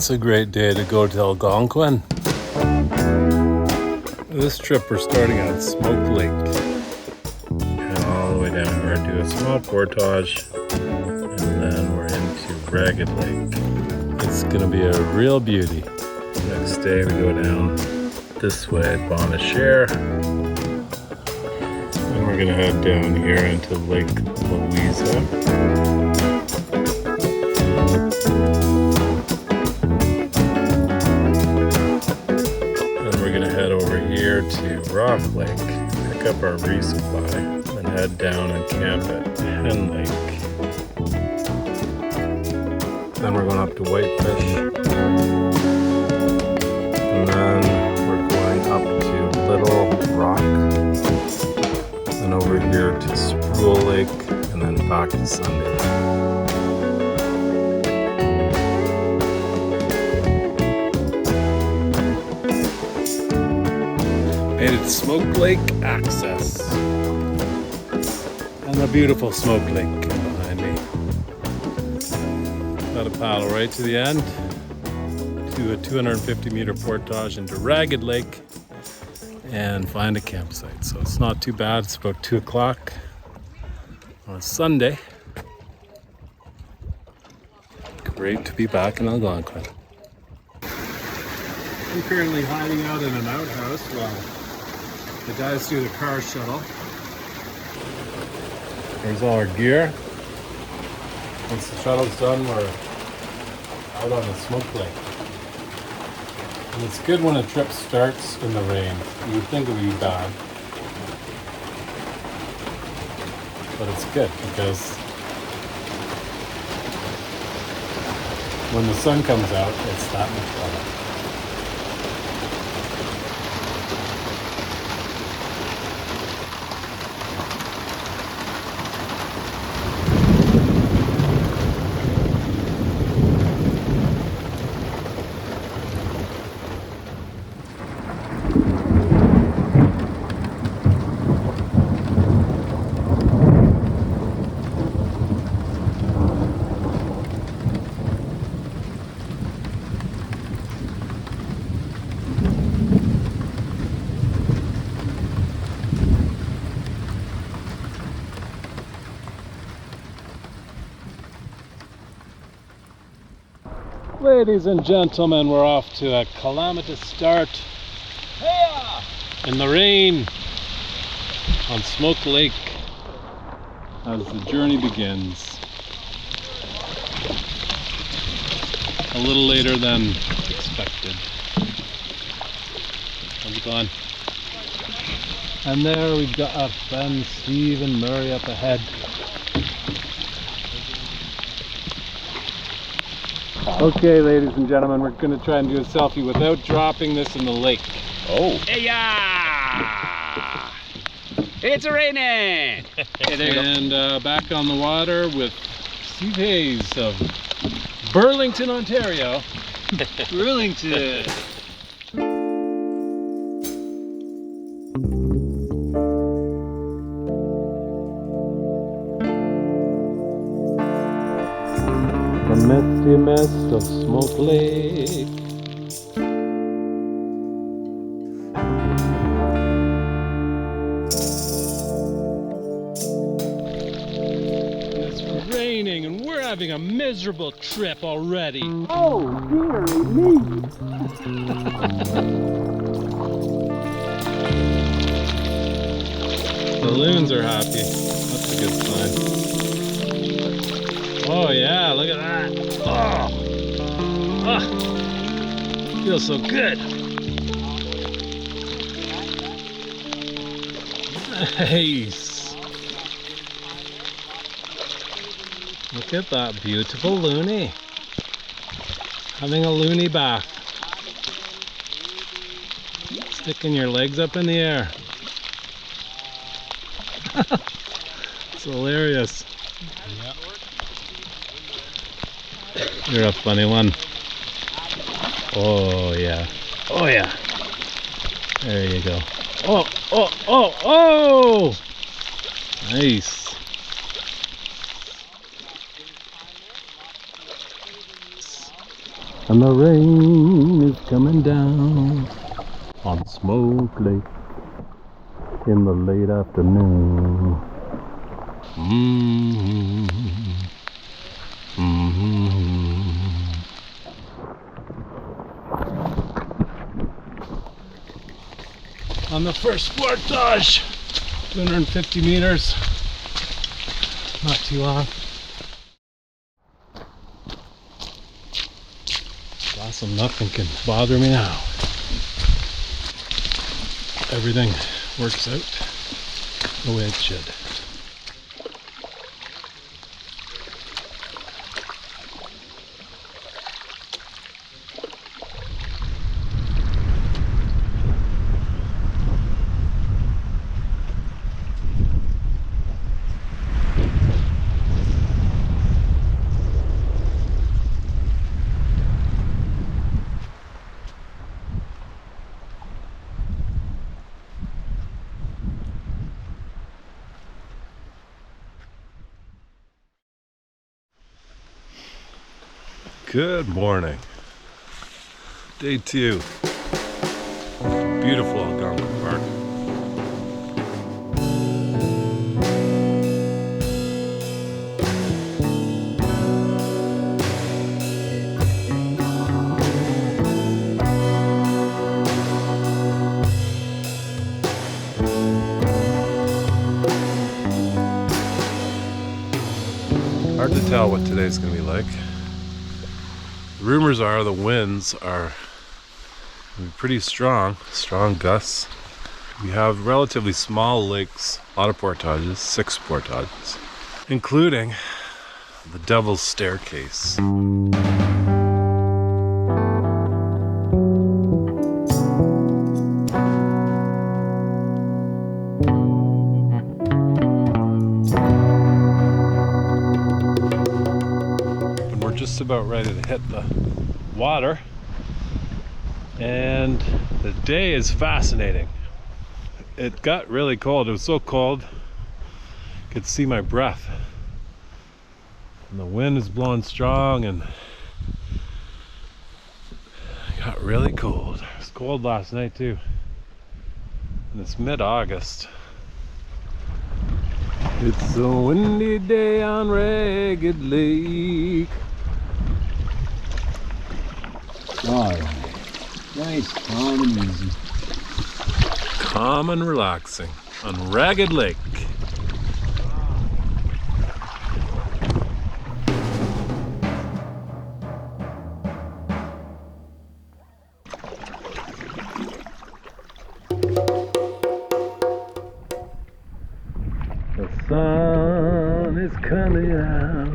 It's a great day to go to Algonquin. This trip we're starting at Smoke Lake. And all the way down, we're going to do a small portage. And then we're into Ragged Lake. It's going to be a real beauty. Next day we go down this way, Bonnechere. And we're going to head down here into Lake Louisa. To Rock Lake, pick up our resupply, and head down and camp at Hen Lake. Then we're going up to Whitefish, and then we're going up to Little Rock, and over here to Sproule Lake, and then back to Sunday. Made it to Smoke Lake access. And a beautiful Smoke Lake behind me. Got to paddle right to the end to a 250 meter portage into Ragged Lake and find a campsite. So it's not too bad. It's about 2 o'clock on a Sunday. Great to be back in Algonquin. I'm currently hiding out in an outhouse while the guys do the car shuttle. There's all our gear. Once the shuttle's done, we're out on the Smoke Lake. And it's good when a trip starts in the rain. You would think it would be bad. But it's good because when the sun comes out, it's that much better. Ladies and gentlemen, we're off to a calamitous start in the rain on Smoke Lake as the journey begins. A little later than expected. How's it going? And there we've got our friends Steve and Murray up ahead. Okay, ladies and gentlemen, we're going to try and do a selfie without dropping this in the lake. Oh. Hey-ya! It's raining! Hey, there you go. And back on the water with Steve Hayes of Burlington, Ontario. Burlington! The misty mist of Smoke Lake. It's raining and we're having a miserable trip already. Oh, dear me! The loons are happy. That's a good sign. Oh yeah, look at that. Oh, feels so good. Nice. Look at that beautiful loony. Having a loony bath. Sticking your legs up in the air. It's hilarious. Yeah. You're a funny one. Oh yeah. Oh yeah. There you go. Oh, oh, oh, oh! Nice. And the rain is coming down on Smoke Lake in the late afternoon. On the first portage, 250 meters, not too long. Awesome, nothing can bother me now. Everything works out the way it should. Good morning. Day 2. Beautiful Algonquin Park. Hard to tell what today's going to be like. Rumors are the winds are pretty strong gusts. We have relatively small lakes, a lot of portages, 6 portages, including the Devil's Staircase. Just about ready to hit the water, and the day is fascinating. It got really cold. It was so cold I could see my breath, and the wind is blowing strong, and it got really cold. It was cold last night too, and it's mid-August. It's a windy day on Ragged Lake. Alright, nice, calm and easy. Calm and relaxing on Ragged Lake. The sun is coming out.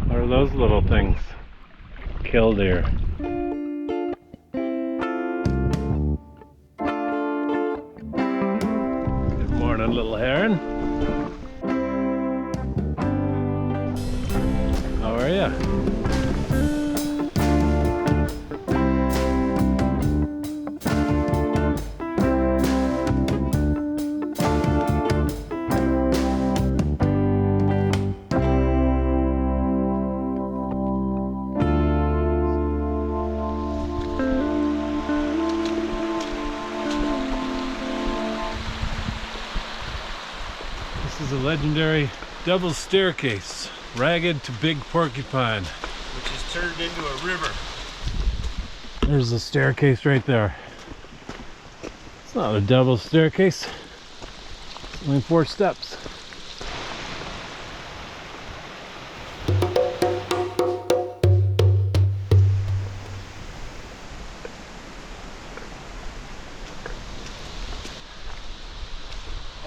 What are those little things? Killdeer. Good morning, little heron. How are ya? This is a legendary Devil's Staircase, Ragged to Big Porcupine, which is turned into a river. There's the staircase right there. It's not a Devil's Staircase. It's only 4 steps.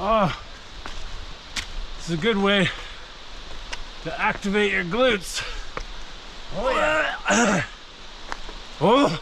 Oh, this is a good way to activate your glutes. Oh yeah. Oh.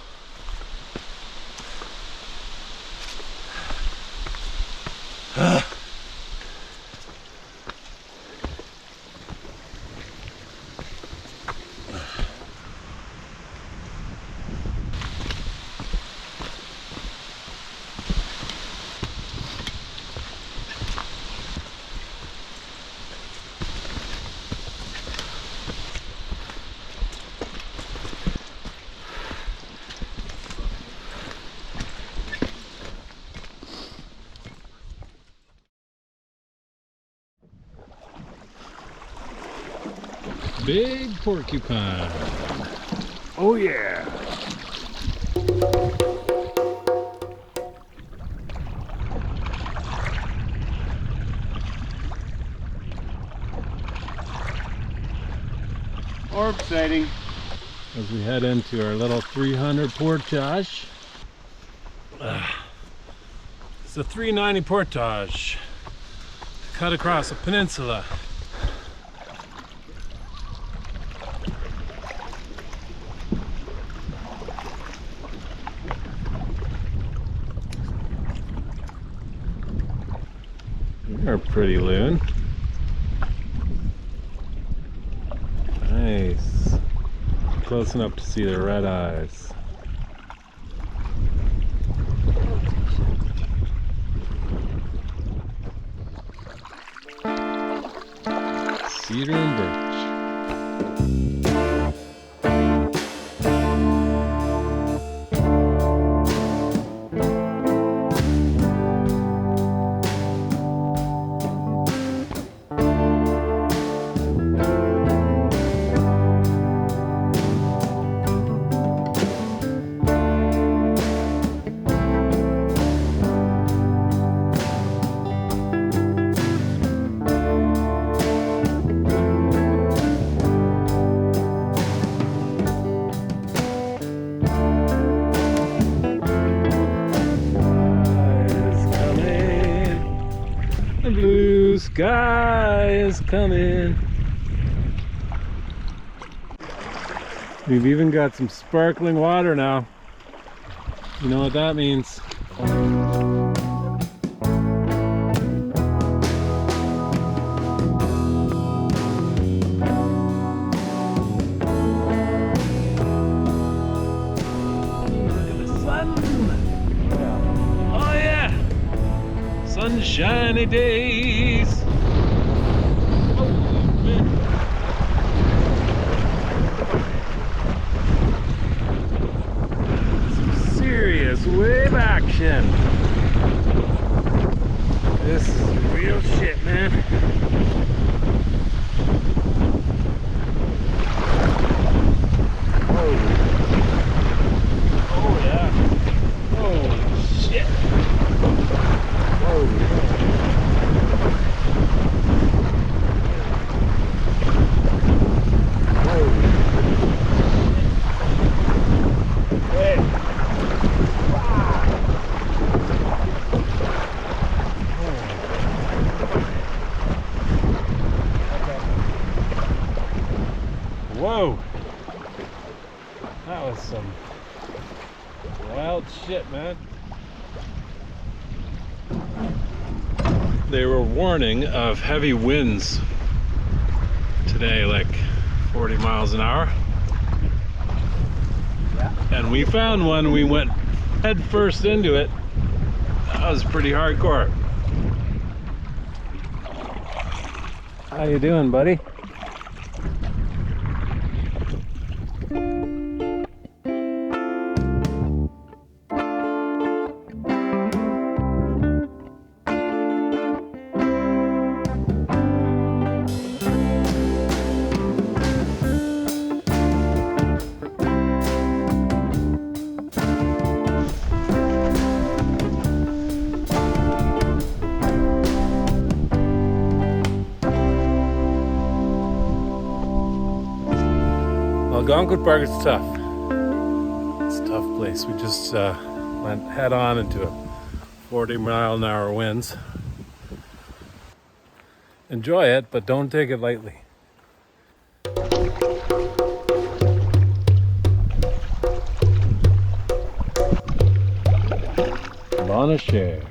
big porcupine. Oh yeah. Orb sighting. As we head into our little 300 portage. It's a 390 portage. Cut across a peninsula. You're a pretty loon. Nice. Close enough to see the red eyes. Cedar and birch. Sky is coming. We've even got some sparkling water now. You know what that means. Look at the sun. Oh yeah. Sunshiny days. Wave action. This is real shit, man. Whoa. Oh yeah. Holy shit. Whoa. Whoa! That was some wild shit, man. They were warning of heavy winds today, like 40 miles an hour. Yeah. And we found one, we went head first into it. That was pretty hardcore. How you doing, buddy? Algonquin Park is tough. It's a tough place. We just went head on into a 40-mile-an-hour winds. Enjoy it, but don't take it lightly. Bonnechere.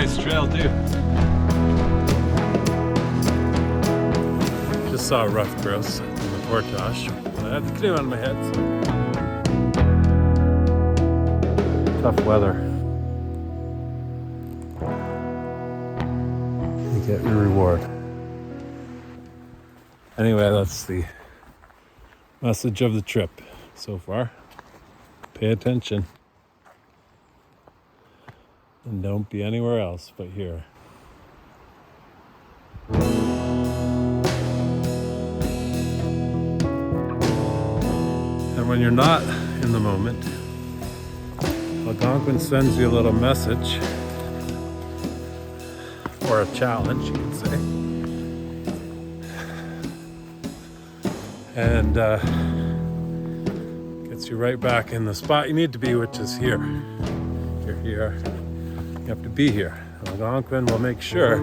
nice trail too. Just saw a rough grouse in the Portage. I had the canoe on my head, so tough weather. You get your reward. Anyway, that's the message of the trip so far. Pay attention. And don't be anywhere else but here. And when you're not in the moment, Algonquin sends you a little message, or a challenge, you could say. And gets you right back in the spot you need to be, which is here. You're here. You have to be here. Algonquin will make sure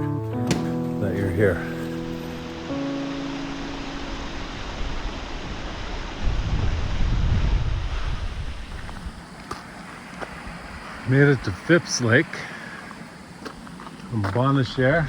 that you're here. Made it to Phipps Lake from Bonnechere.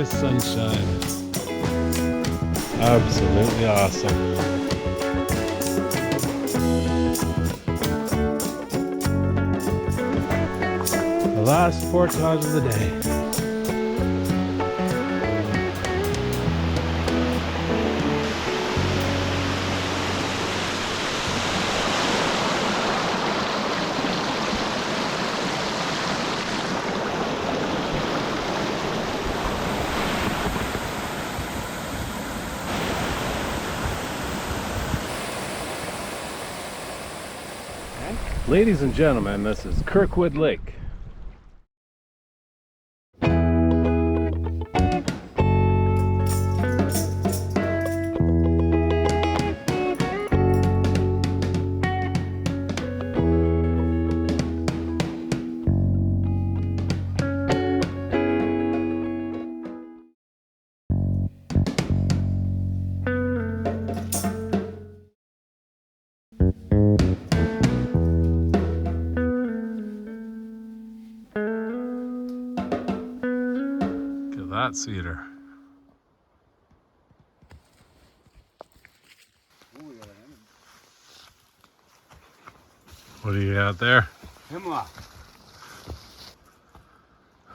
Sunshine. Absolutely awesome. The last portage of the day. Ladies and gentlemen, this is Kirkwood Lake. That cedar. What do you got there? Hemlock.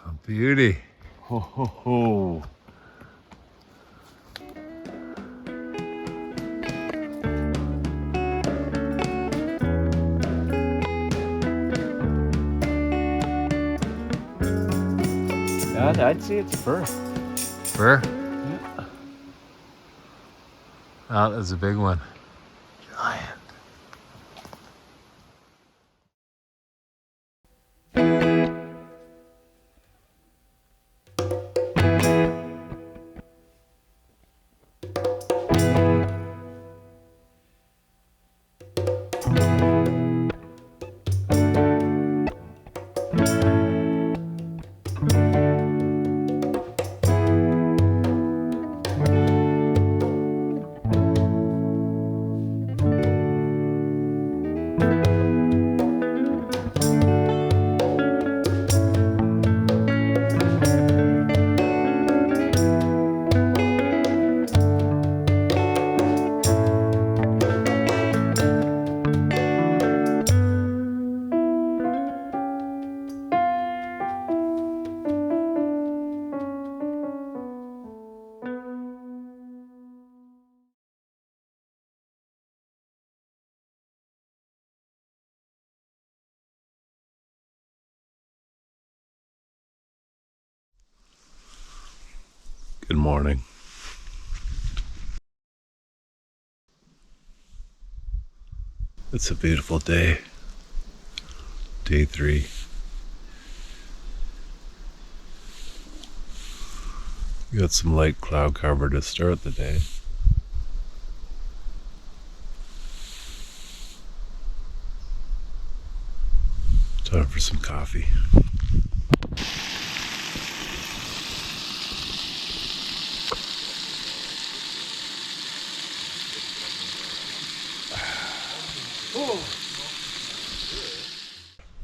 A beauty. Ho ho ho. I'd say it's a fir. Fir? Yeah. That is a big one. Giant. morning. It's a beautiful day. Day 3. We got some light cloud cover to start the day. Time for some coffee.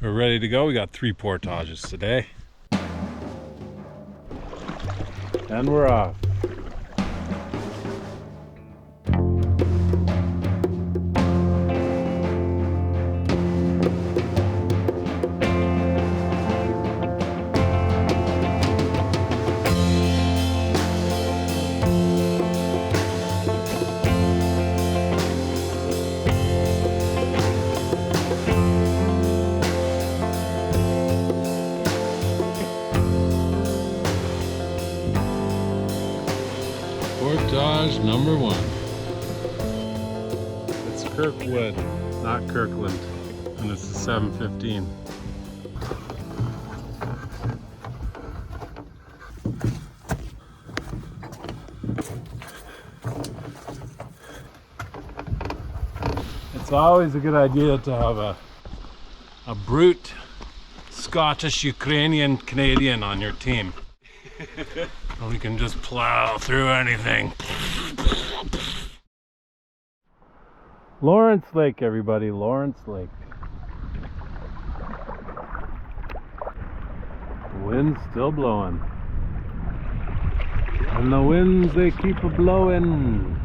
We're ready to go. We got 3 portages today. And we're off. Portage number 1. It's Kirkwood, not Kirkland, and it's the 7:15. It's always a good idea to have a brute Scottish, Ukrainian, Canadian on your team. We can just plow through anything. Lawrence Lake, everybody, Lawrence Lake. The wind's still blowing. And the winds, they keep a-blowing.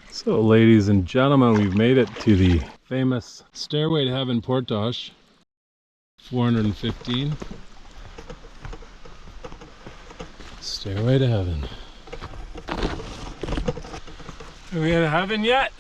So, ladies and gentlemen, we've made it to the famous Stairway to Heaven Portage, 415. Stairway to Heaven. Are we in heaven yet?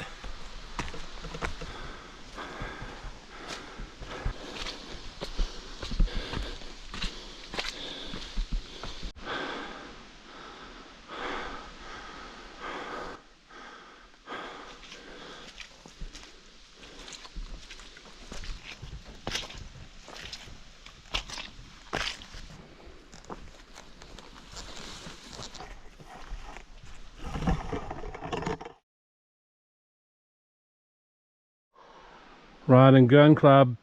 Rod and Gun Club.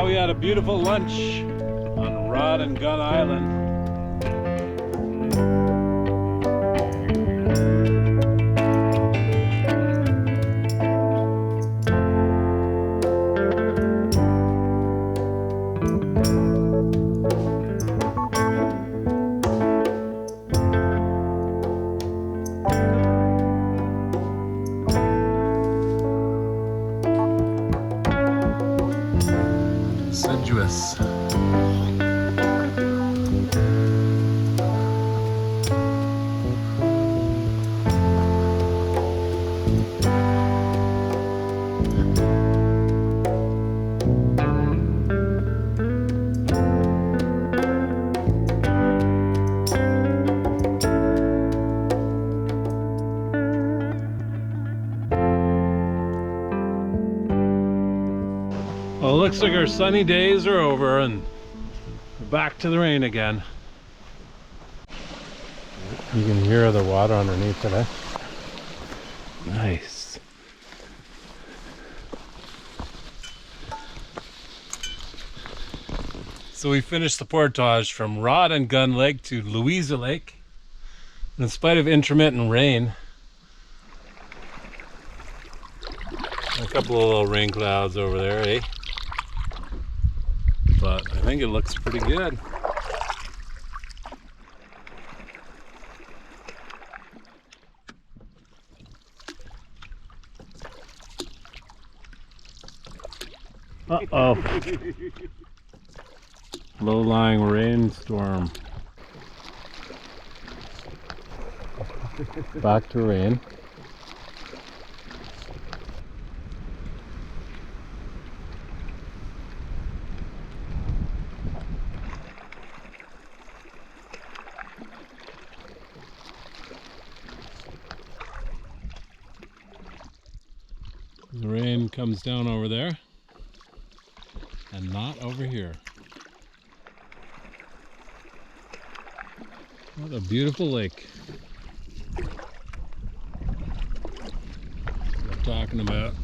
We had a beautiful lunch on Rod and Gun Island. Deciduous. Well, it looks like our sunny days are over and we're back to the rain again. You can hear the water underneath it, eh? Nice. So we finished the portage from Rod and Gun Lake to Louisa Lake. And in spite of intermittent rain, a couple of little rain clouds over there, eh? but I think it looks pretty good. Uh-oh. Low-lying rainstorm. Back to rain. The rain comes down over there and not over here. What a beautiful lake. That's what I'm talking about.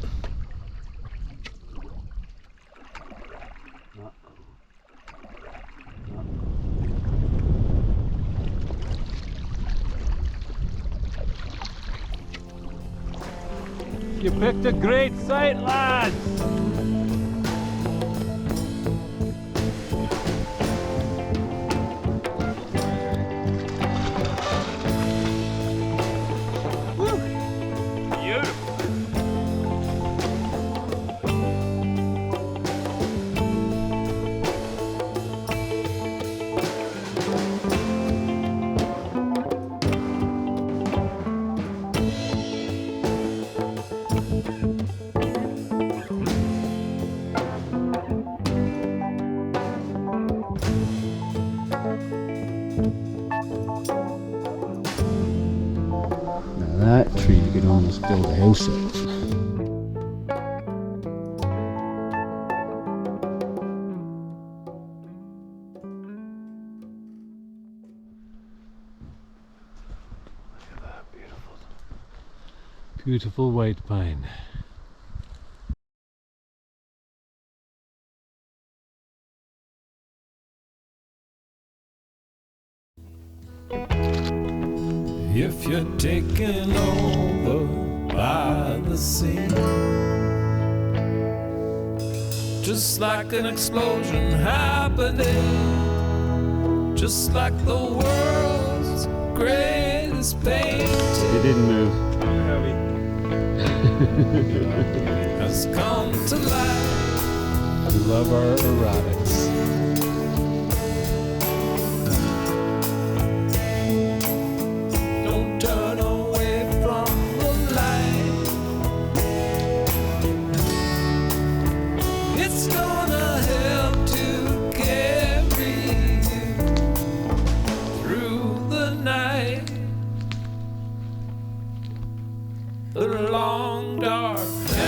You picked a great site, lads! That tree you could almost build a house out of. Look at that beautiful, beautiful white pine. If you're taken over by the sea, just like an explosion happening, just like the world's greatest painting, It didn't move. has come to life. We love our erotics. Turn away from the light. It's gonna help to carry you through the night, the long dark night.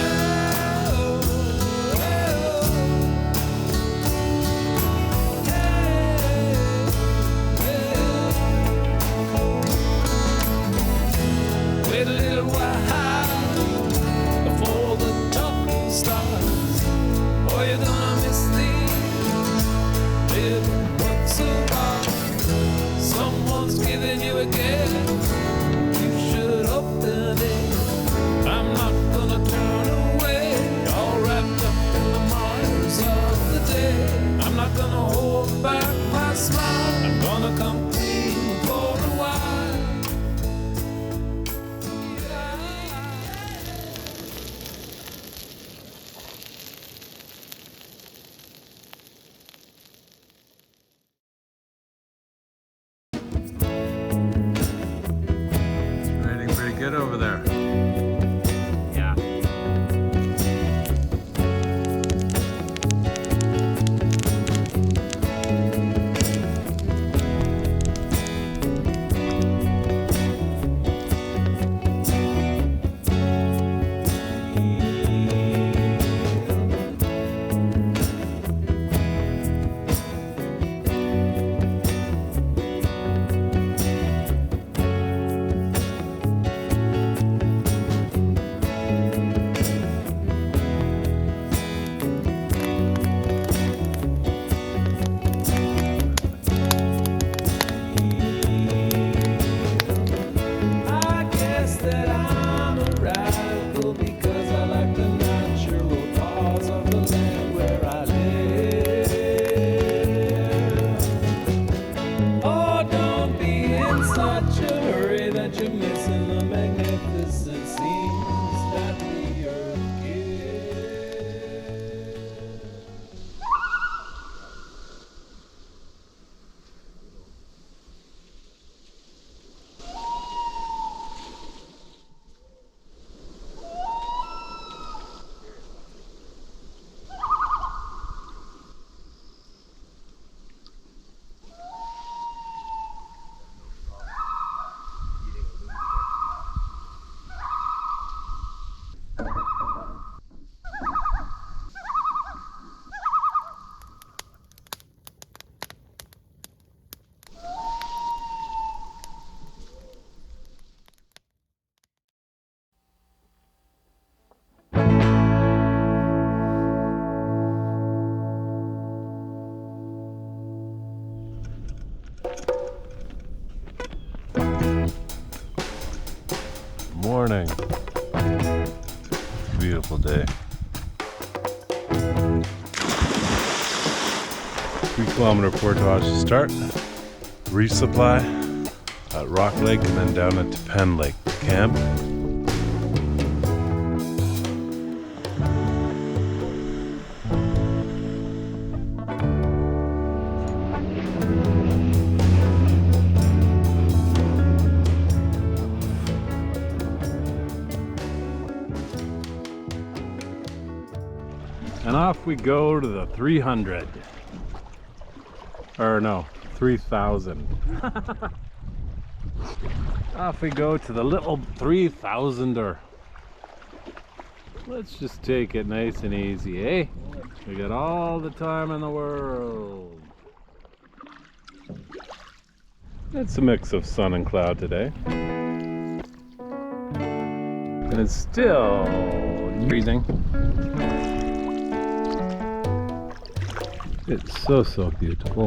beautiful day. 3-kilometer portage to start. Resupply at Rock Lake and then down into Penn Lake to camp. And off we go to the 300. Or no, 3,000. Off we go to the little 3,000er. Let's just take it nice and easy, eh? We got all the time in the world. It's a mix of sun and cloud today. And it's still freezing. It's so beautiful.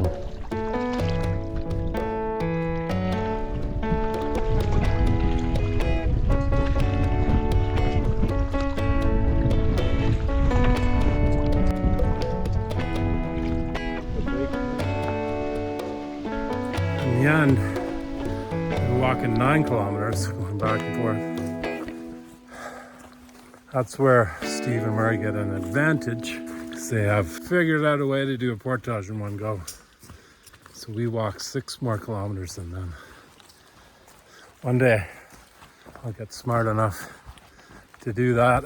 In the end, we're walking 9 kilometers, going back and forth. That's where Steve and Murray get an advantage. They have figured out a way to do a portage in one go. So we walk 6 more kilometers than them. One day I'll get smart enough to do that.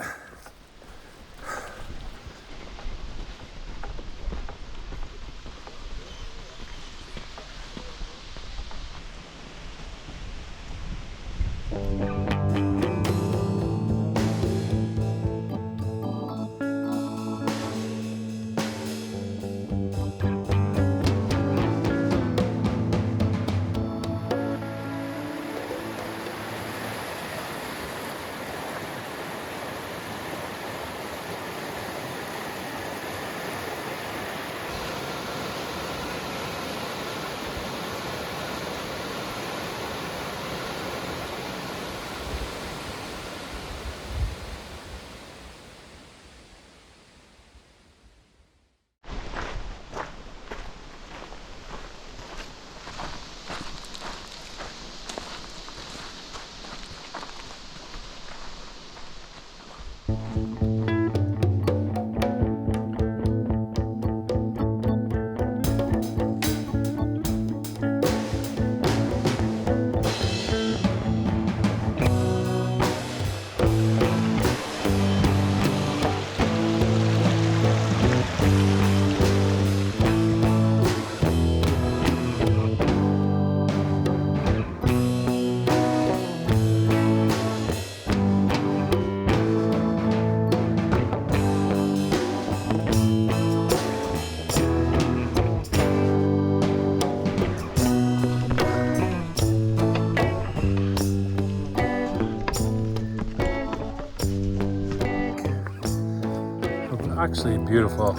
Actually beautiful,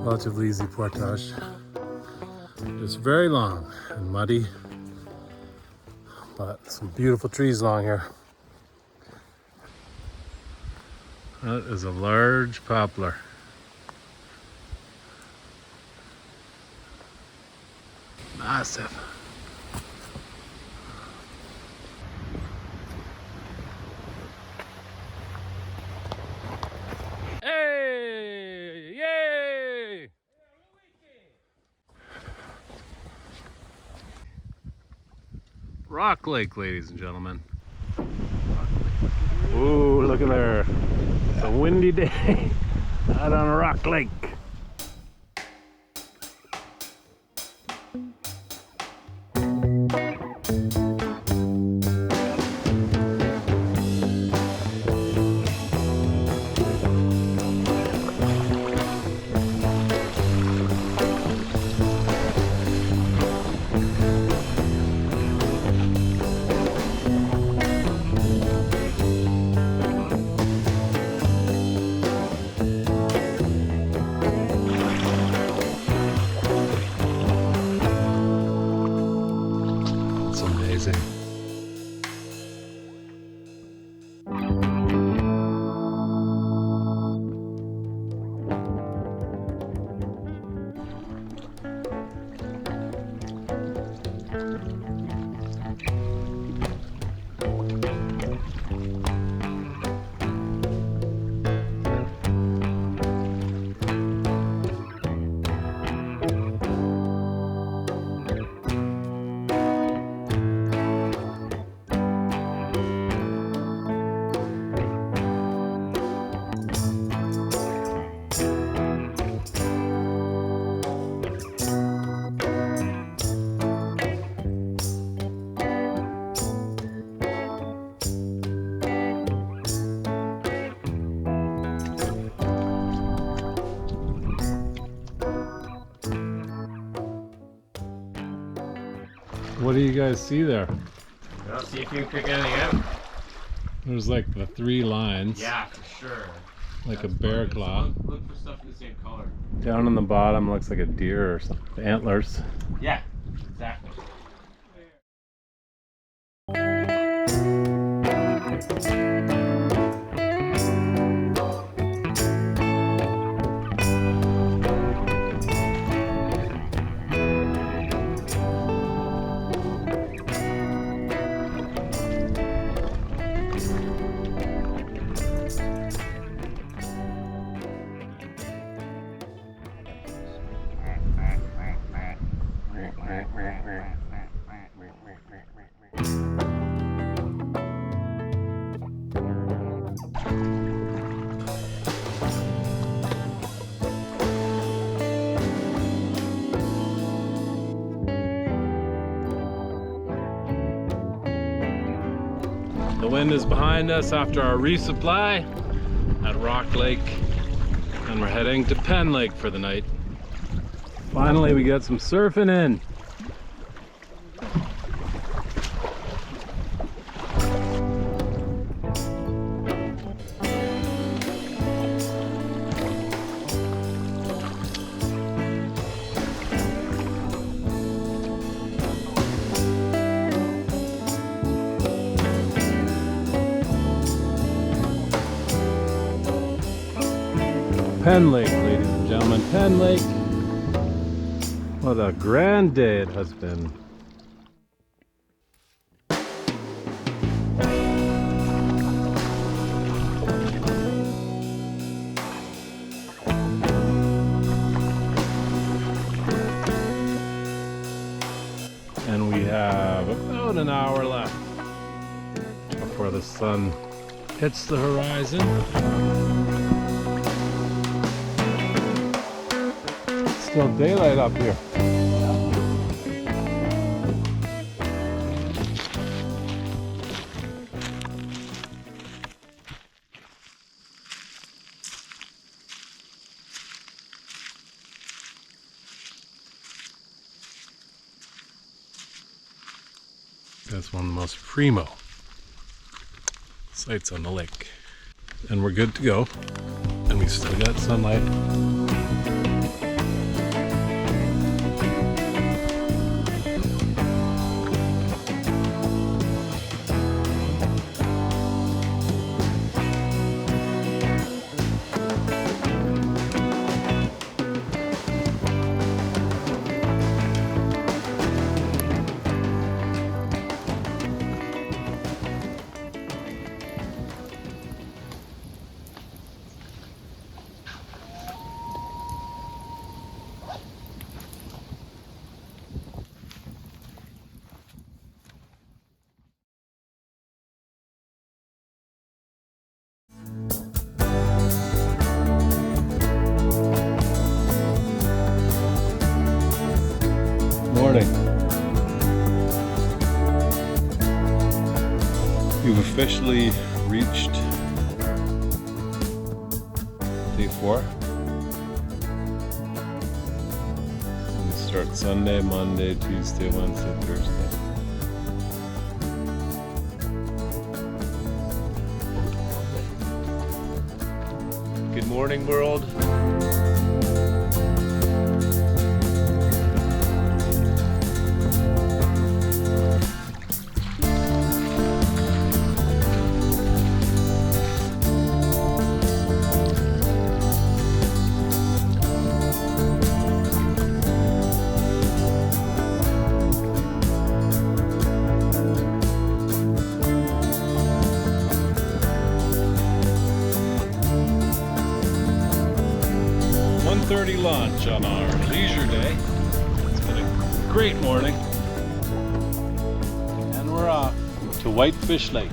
relatively easy portage. It's very long and muddy, but some beautiful trees along here. That is a large poplar. Massive. Hey! Yay! Rock Lake, ladies and gentlemen. Ooh, look at there. It's a windy day out on Rock Lake. What do you guys see there? Well, see if you can pick anything out. There's like the 3 lines. Yeah, for sure. Like a bear claw. Look for stuff in the same color. Down on the bottom looks like a deer or something. Antlers. Yeah, exactly. The wind is behind us after our resupply at Rock Lake, and we're heading to Penn Lake for the night. Finally, we got some surfing in. Penn Lake, ladies and gentlemen, Penn Lake. What a grand day it has been. And we have about an hour left before the sun hits the horizon. Still daylight up here. That's one of the most primo sites on the lake. And we're good to go. And we still got sunlight. Morning. You've officially reached day 4. And we start Sunday, Monday, Tuesday, Wednesday, Thursday. Good morning, world. 4:30 launch on our leisure day. It's been a great morning. And we're off to Whitefish Lake.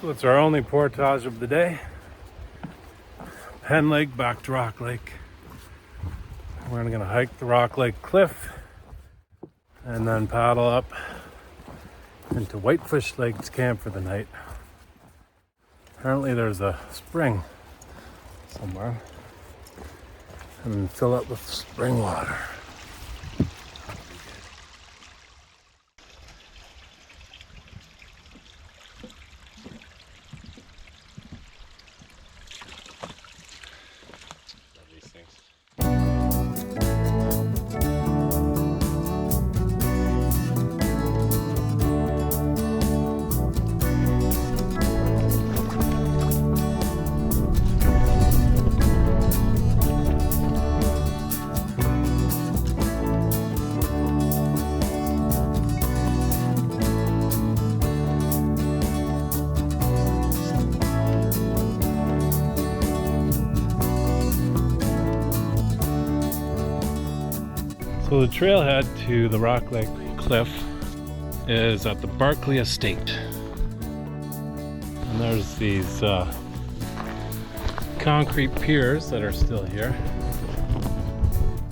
So it's our only portage of the day. Penn Lake back to Rock Lake. We're gonna hike the Rock Lake cliff and then paddle up into Whitefish Lake to camp for the night. Apparently there's a spring somewhere and fill it with spring water. So the trailhead to the Rock Lake Cliff is at the Barkley Estate. And there's these concrete piers that are still here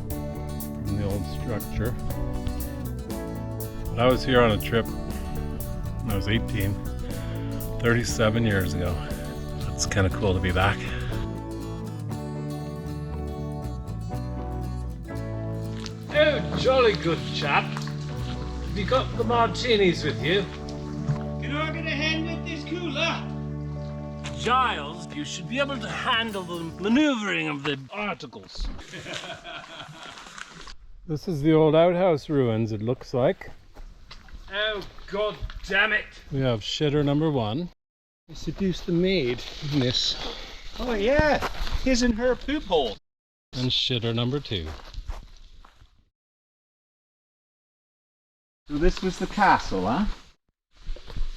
from the old structure. But I was here on a trip when I was 18, 37 years ago. It's kind of cool to be back. Oh, jolly good chap. Have you got the martinis with you? Can I get a hand with this cooler? Giles, you should be able to handle the maneuvering of the articles. This is the old outhouse ruins, it looks like. Oh, god damn it. We have shitter number 1. I seduced the maid in this. Oh yeah, his and her poop hole. And shitter number 2. So this was the castle, huh?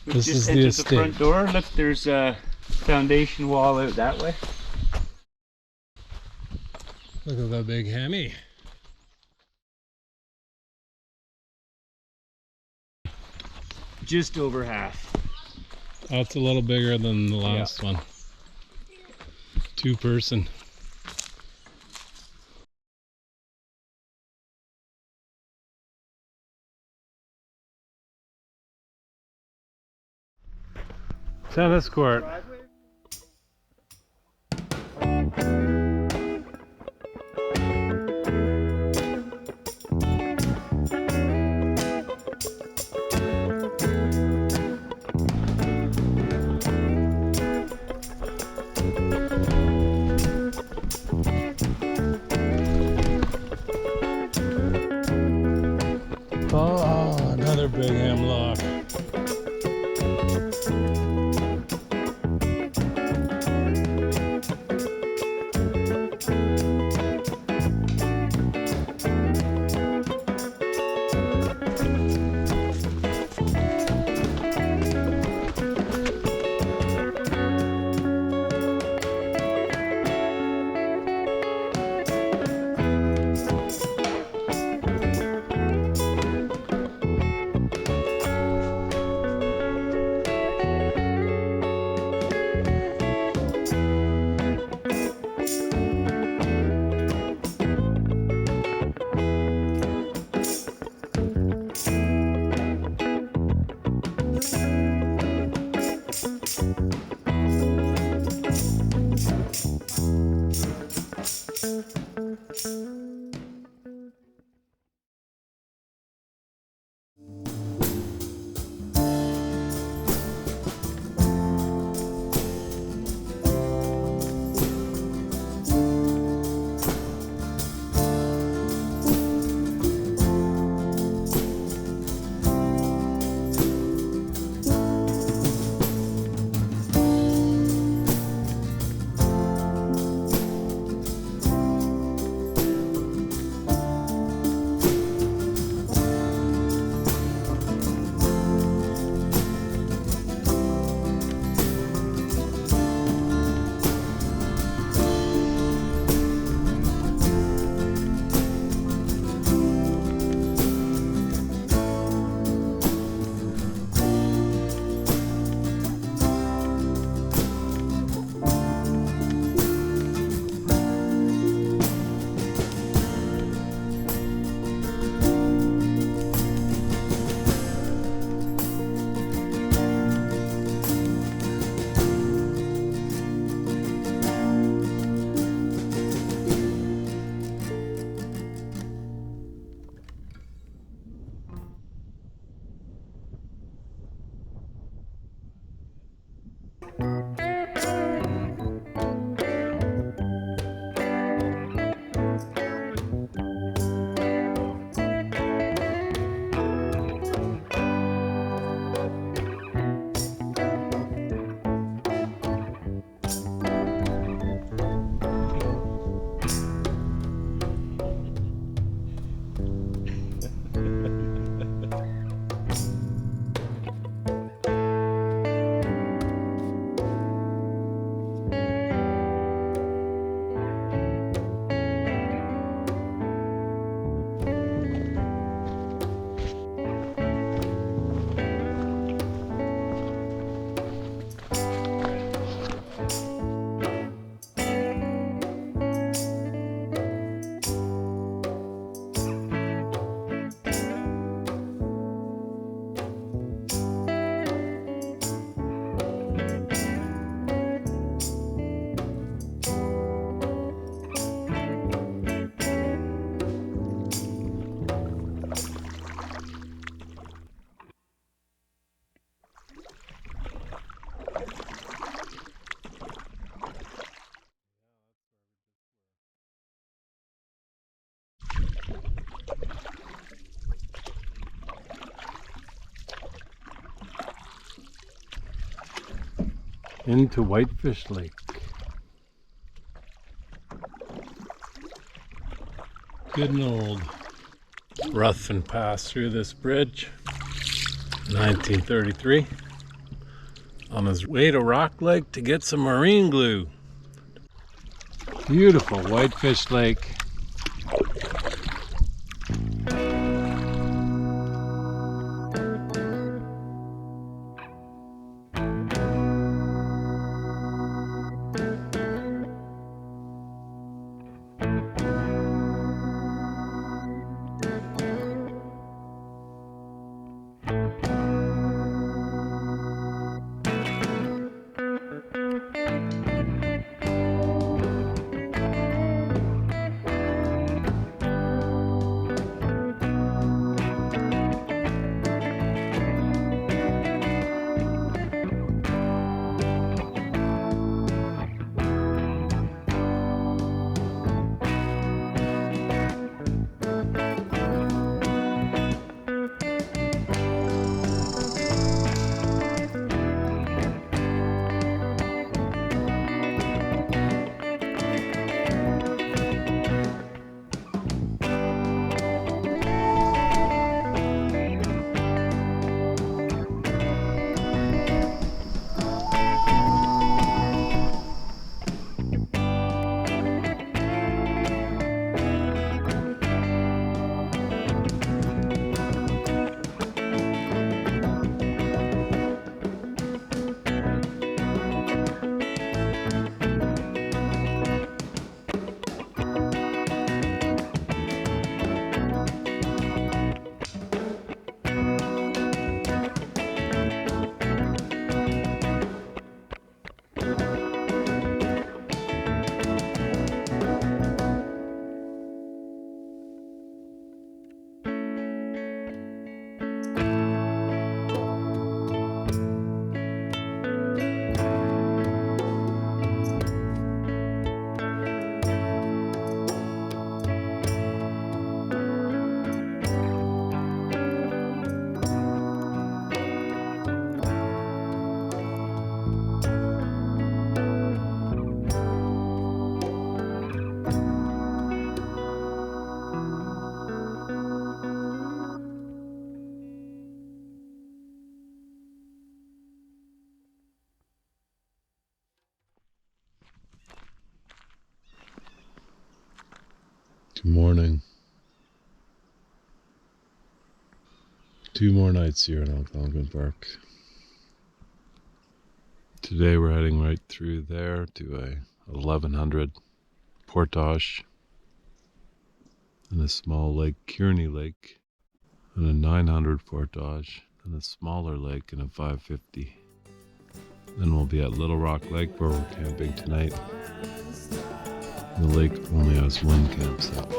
We This just is the entered estate. the front door. Look, there's a foundation wall out that way. Look at that big hammy. Just over half. That's a little bigger than the last one. 2-person. Tennis court. Into Whitefish Lake. Good and old. Ruthven passed through this bridge in 1933 on his way to Rock Lake to get some marine glue. Beautiful Whitefish Lake. Good morning. 2 more nights here in Algonquin Park. Today we're heading right through there to a 1100 Portage and a small lake, Kearney Lake, and a 900 Portage and a smaller lake and a 550. Then we'll be at Little Rock Lake where we're camping tonight. The lake only has one campsite.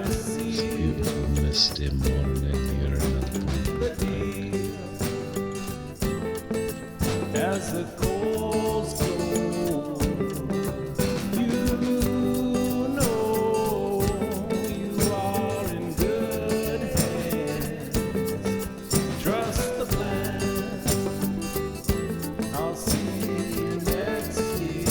It's beautiful, misty morning here in Algonquin Park. As the coals go, you know you are in good hands. Trust the plan. I'll see you next year.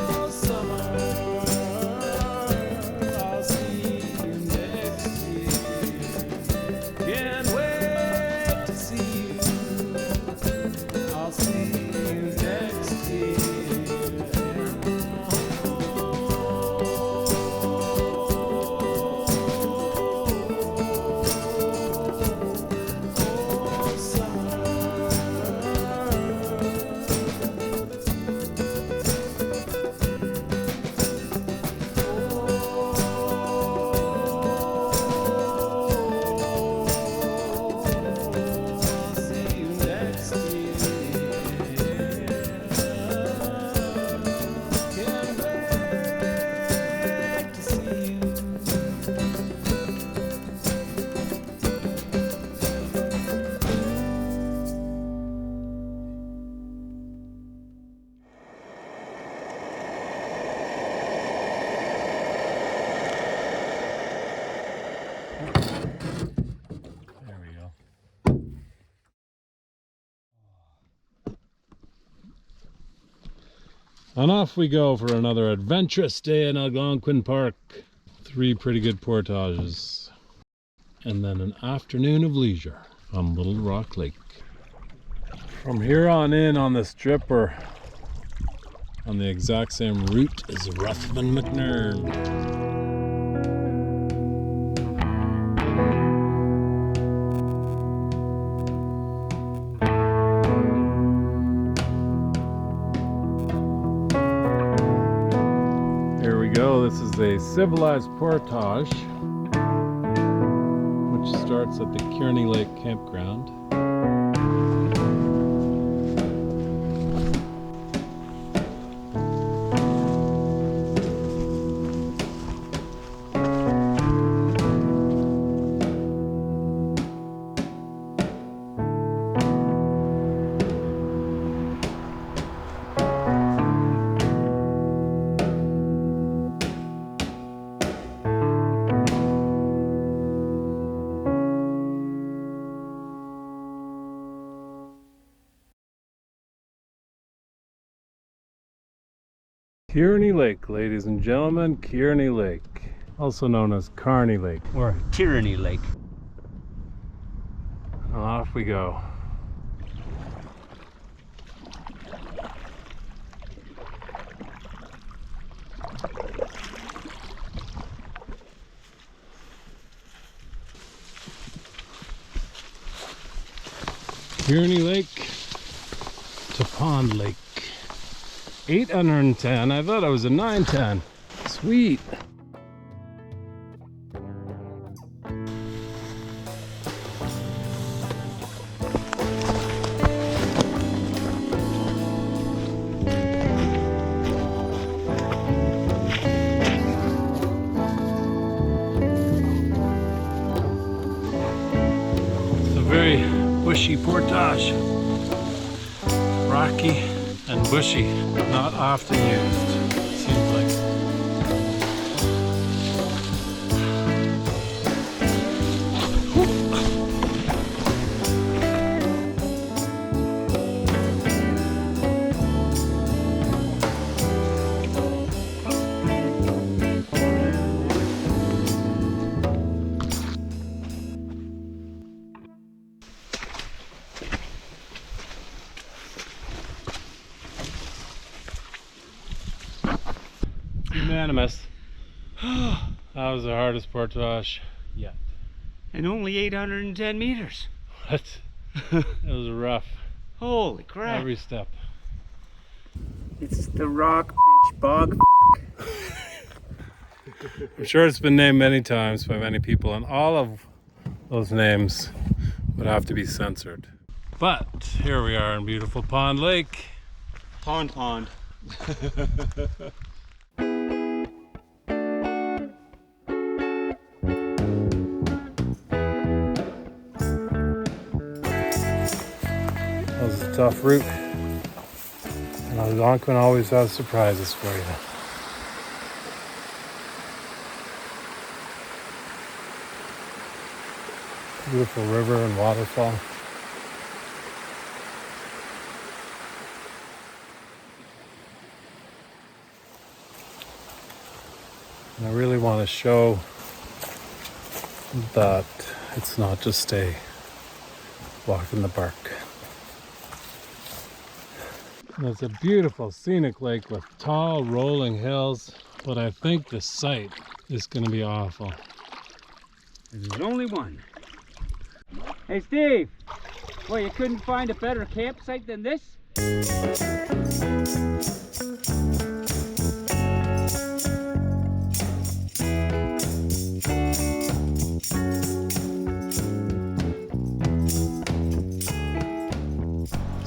Oh, summer, I'll see you next year. Can't wait to see you. I'll see you next year. Oh, summer. I'll see you next year. Can't wait to see you. There we go. And off we go for another adventurous day in Algonquin Park. 3 pretty good portages. And then an afternoon of leisure on Little Rock Lake. From here on in on this trip, we're on the exact same route as Ruthven McNairn. Here we go. This is a civilized portage, which starts at the Kearney Lake campground. Kearney Lake, ladies and gentlemen, Kearney Lake, also known as Kearney Lake. Or Tyranny Lake. Off we go. Kearney Lake to Pond Lake. 810. I thought it was a 910. Sweet. It's a very bushy portage. Rocky and bushy, not often used, seems like. unanimous. That was the hardest portage yet. And only 810 meters. What? It was rough. Holy crap. Every step. It's the rock bitch bog. I'm sure it's been named many times by many people, and all of those names would have to be censored. But here we are in beautiful Pond Lake. Pond. That was a tough route. And Algonquin always has surprises for you. Beautiful river and waterfall. And I really want to show that it's not just a walk in the park. And it's a beautiful scenic lake with tall rolling hills, but I think the sight is going to be awful. There's only one. Hey Steve, well, you couldn't find a better campsite than this?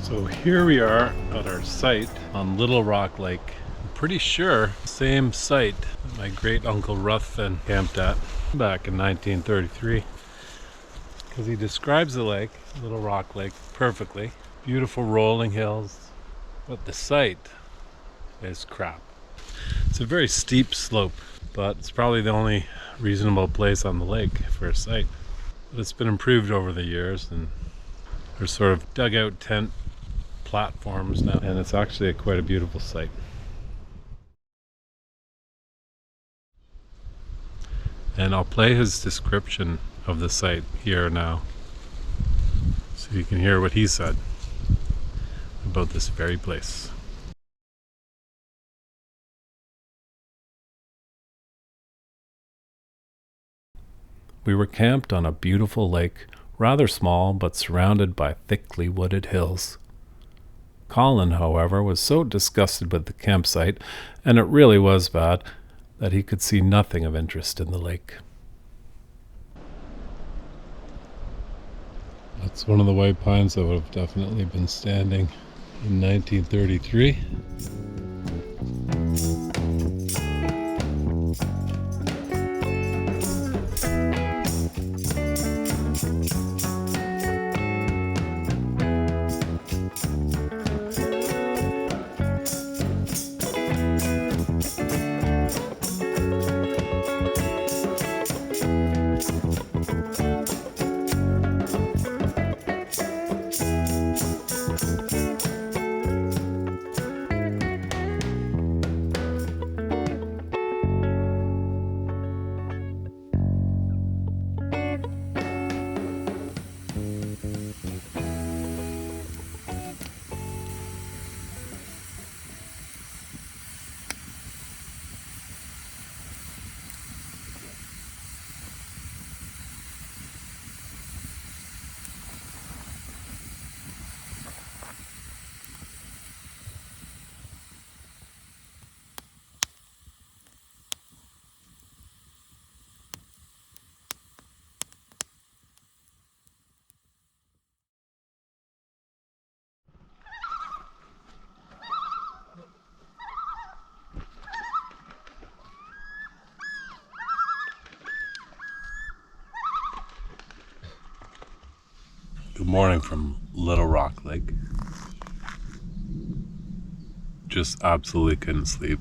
So here we are at our site on Little Rock Lake. I'm pretty sure same site that my great uncle Ruthven camped at back in 1933. Because he describes the lake, Little Rock Lake, perfectly. Beautiful rolling hills, but the site is crap. It's a very steep slope, but it's probably the only reasonable place on the lake for a site. But it's been improved over the years, and there's sort of dugout tent platforms now, and it's actually quite a beautiful site. And I'll play his description of the site here now, so you can hear what he said about this very place. We were camped on a beautiful lake, rather small but surrounded by thickly wooded hills. Colin, however, was so disgusted with the campsite, and it really was bad, that he could see nothing of interest in the lake. That's one of the white pines that would have definitely been standing in 1933. Good morning from Little Rock Lake. Just absolutely couldn't sleep.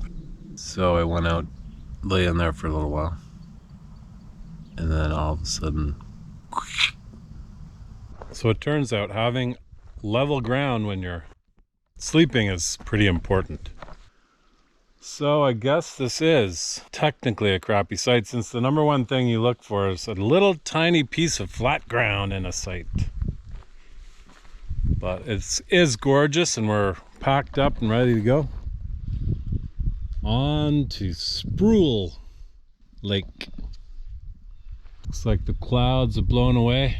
So I went out, lay in there for a little while. And then all of a sudden... So it turns out having level ground when you're sleeping is pretty important. So I guess this is technically a crappy site, since the number one thing you look for is a little tiny piece of flat ground in a site. But it is gorgeous, and we're packed up and ready to go On to Sproule Lake. Looks like the clouds have blown away.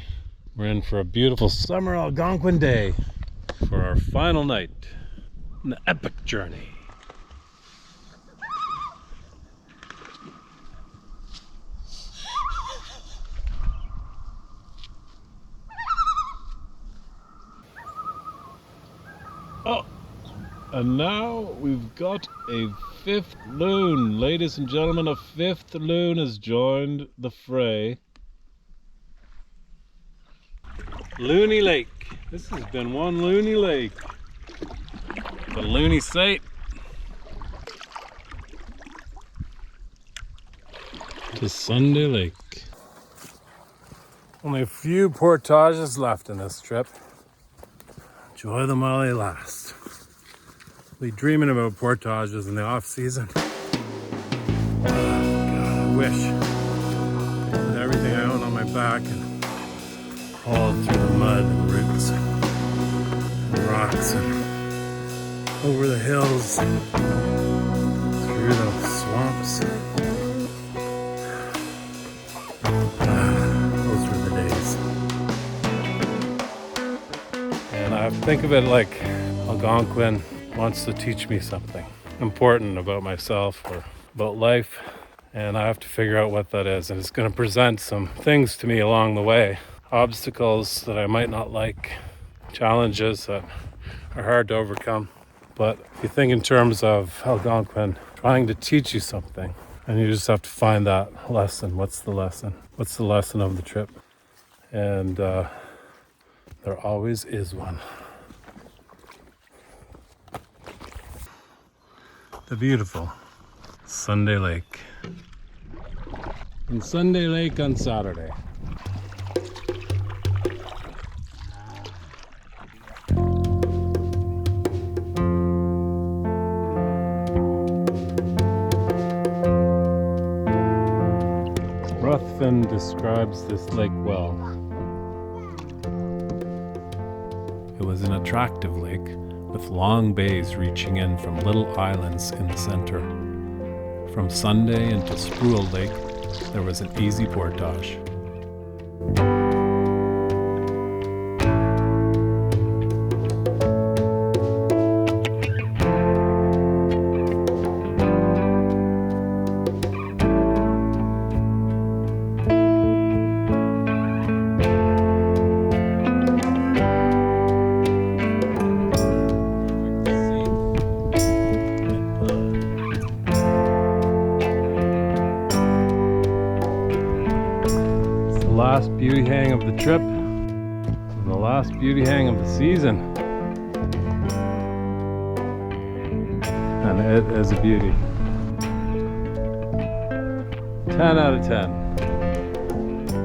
We're in for a beautiful summer Algonquin day for our final night in the epic journey. Oh, and now we've got a fifth loon. Ladies and gentlemen, a fifth loon has joined the fray. Loony Lake. This has been one loony lake. The loony sight to Sunday Lake. Only a few portages left in this trip. Enjoy them while they last. Be dreaming about portages in the off season. God, I wish with everything I own on my back and hauled through the mud and roots and rocks and over the hills, through the swamps. Those were the days. And I think of it like Algonquin wants to teach me something important about myself or about life, and I have to figure out what that is. And it's going to present some things to me along the way, obstacles that I might not like, challenges that are hard to overcome. But if you think in terms of Algonquin trying to teach you something, and you just have to find that lesson. What's the lesson? What's the lesson of the trip? And there always is one. The beautiful Sunday Lake. And Sunday Lake on Saturday. Ruthven describes this lake well. It was an attractive lake with long bays reaching in from little islands in the center. From Sunday into Sproule Lake, there was an easy portage. Last beauty hang of the trip and the last beauty hang of the season, and it is a beauty. 10 out of 10.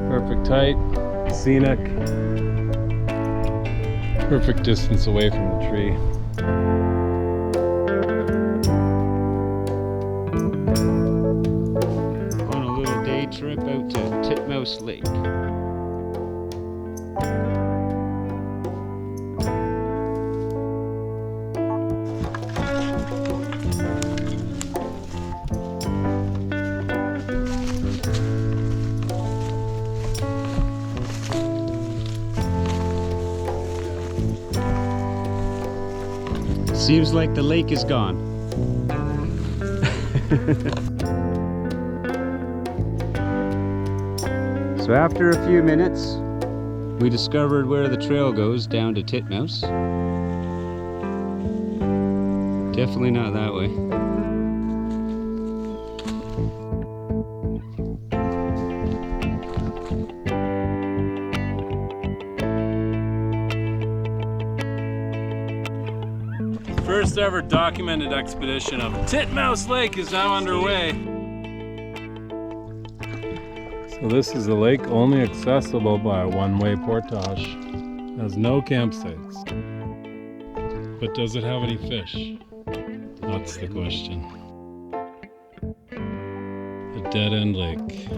Perfect height, scenic, perfect distance away from the tree. On a little day trip out to Titmouse Lake. Seems like the lake is gone. So after a few minutes, we discovered where the trail goes down to Titmouse. Definitely not that way. First ever documented expedition of Titmouse Lake is now underway. So this is a lake only accessible by a one-way portage. It has no campsites. But does it have any fish? That's the question. A dead-end lake.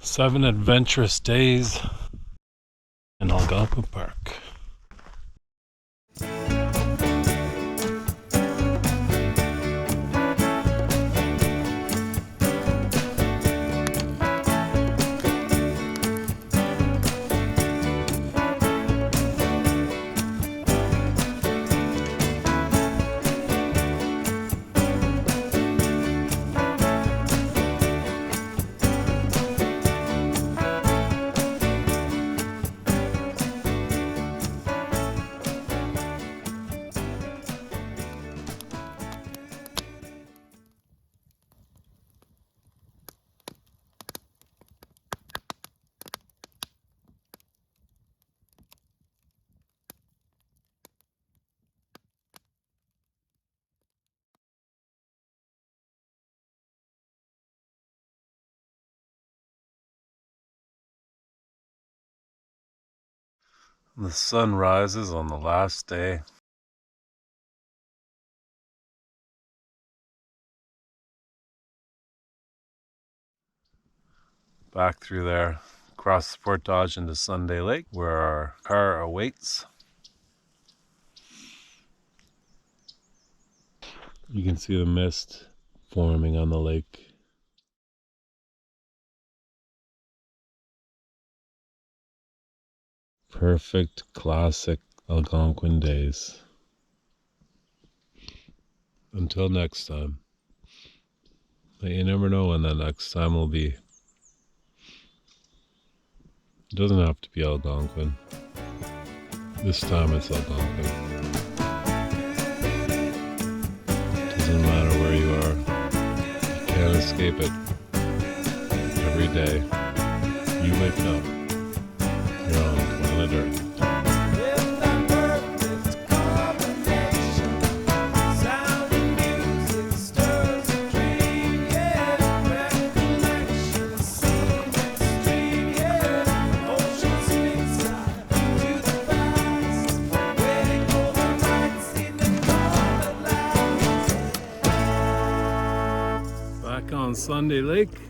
7 adventurous days in Algonquin Park. The sun rises on the last day. Back through there, across the Portage into Sunday Lake, where our car awaits. You can see the mist forming on the lake. Perfect, classic Algonquin days. Until next time. But you never know when that next time will be. It doesn't have to be Algonquin. This time it's Algonquin. Doesn't matter where you are. You can't escape it. Every day you wake up, you're on planet Earth. On Sunday Lake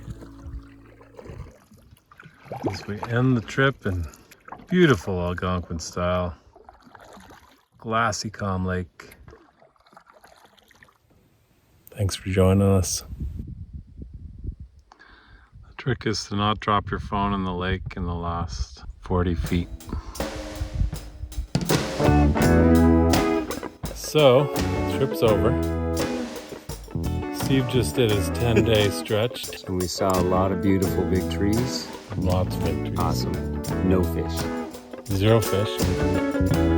as we end the trip in beautiful Algonquin style, glassy calm lake. Thanks for joining us. The trick is to not drop your phone in the lake in the last 40 feet. So, trip's over. Steve just did his 10-day stretch. And we saw a lot of beautiful big trees. Lots of big trees. Awesome. No fish. 0 fish.